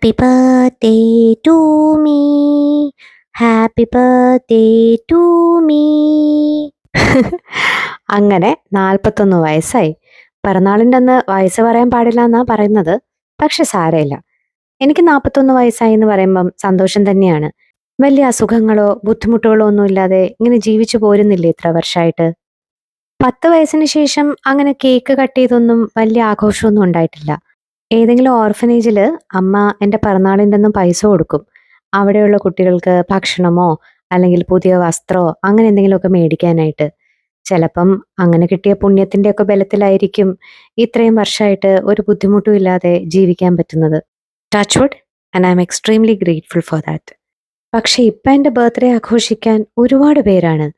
Happy birthday to me. Happy birthday to me. അങ്ങനെ 41 വയസ്സായി. പിറന്നാളിൻ്റെ അന്ന് വയസ്സ് പറയാൻ പാടില്ല എന്നാ പറയുന്നത്. പക്ഷെ സാരമില്ല. എനിക്ക് 41 വയസ്സായി എന്ന് പറയുമ്പം സന്തോഷം തന്നെയാണ്. വലിയ അസുഖങ്ങളോ ബുദ്ധിമുട്ടുകളോ ഒന്നും ഇല്ലാതെ ഇങ്ങനെ ജീവിച്ചു പോരുന്നില്ലേ ഇത്ര വർഷമായിട്ട്. 10 വയസ്സിന് ശേഷം അങ്ങനെ കേക്ക് കട്ട് ചെയ്തൊന്നും വലിയ ആഘോഷമൊന്നും ഉണ്ടായിട്ടില്ല. ഏതെങ്കിലും ഓർഫനേജിൽ അമ്മ എൻ്റെ പിറന്നാളിൻ്റെ അന്ന് പൈസ കൊടുക്കും. അവിടെയുള്ള കുട്ടികൾക്ക് ഭക്ഷണമോ അല്ലെങ്കിൽ പുതിയ വസ്ത്രമോ അങ്ങനെ എന്തെങ്കിലുമൊക്കെ മേടിക്കാനായിട്ട്. ചിലപ്പം അങ്ങനെ കിട്ടിയ പുണ്യത്തിൻ്റെ ഒക്കെ ബലത്തിലായിരിക്കും ഇത്രയും വർഷമായിട്ട് ഒരു ബുദ്ധിമുട്ടും ഇല്ലാതെ ജീവിക്കാൻ പറ്റുന്നത്. Touch wood, and I am extremely grateful for that. പക്ഷെ ഇപ്പം എൻ്റെ ബർത്ത്ഡേ ആഘോഷിക്കാൻ ഒരുപാട് പേരാണ്.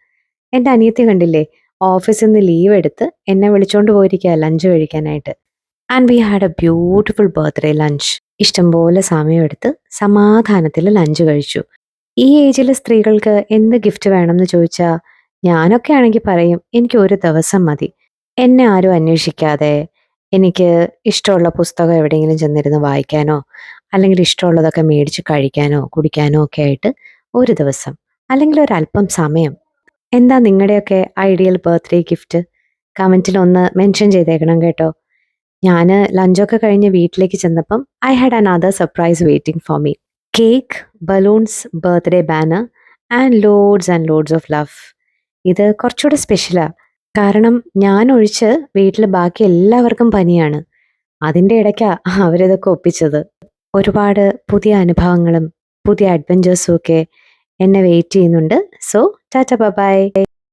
എൻ്റെ അനിയത്തി കണ്ടില്ലേ, ഓഫീസിൽ നിന്ന് ലീവ് എടുത്ത് എന്നെ വിളിച്ചോണ്ട് പോയിരിക്കുക ലഞ്ച് കഴിക്കാനായിട്ട്. And we had A beautiful birthday lunch. ഇഷ്ടംപോലെ സമയമെടുത്ത് സമാധാനത്തിൽ ലഞ്ച് കഴിച്ചു. ഈ ഏജിലെ സ്ത്രീകൾക്ക് എന്ത് ഗിഫ്റ്റ് വേണമെന്ന് ചോദിച്ചാൽ ഞാനൊക്കെ ആണെങ്കിൽ പറയും എനിക്ക് ഒരു ദിവസം മതി. എന്നെ ആരും അന്വേഷിക്കാതെ എനിക്ക് ഇഷ്ടമുള്ള പുസ്തകം എവിടെയെങ്കിലും ചെന്നിരുന്ന് വായിക്കാനോ അല്ലെങ്കിൽ ഇഷ്ടമുള്ളതൊക്കെ മേടിച്ച് കഴിക്കാനോ കുടിക്കാനോ ഒക്കെ ആയിട്ട് ഒരു ദിവസം അല്ലെങ്കിൽ ഒരല്പം സമയം. എന്താ നിങ്ങളുടെയൊക്കെ ഐഡിയൽ ബർത്ത്ഡേ ഗിഫ്റ്റ്? കമൻറ്റിൽ ഒന്ന് മെൻഷൻ ചെയ്തേക്കണം കേട്ടോ. ഞാൻ ലഞ്ചൊക്കെ കഴിഞ്ഞ് വീട്ടിലേക്ക് ചെന്നപ്പം I had another surprise waiting for me. Cake, balloons, birthday banner and loads of love. ഇത് കുറച്ചുകൂടെ സ്പെഷ്യലാ. കാരണം ഞാൻ ഒഴിച്ച് വീട്ടിൽ ബാക്കി എല്ലാവർക്കും പനിയാണ്. അതിൻ്റെ ഇടയ്ക്കാ അവരിതൊക്കെ ഒപ്പിച്ചത്. ഒരുപാട് പുതിയ അനുഭവങ്ങളും പുതിയ അഡ്വഞ്ചേഴ്സും ഒക്കെ എന്നെ വെയിറ്റ് ചെയ്യുന്നുണ്ട്. So Tata by.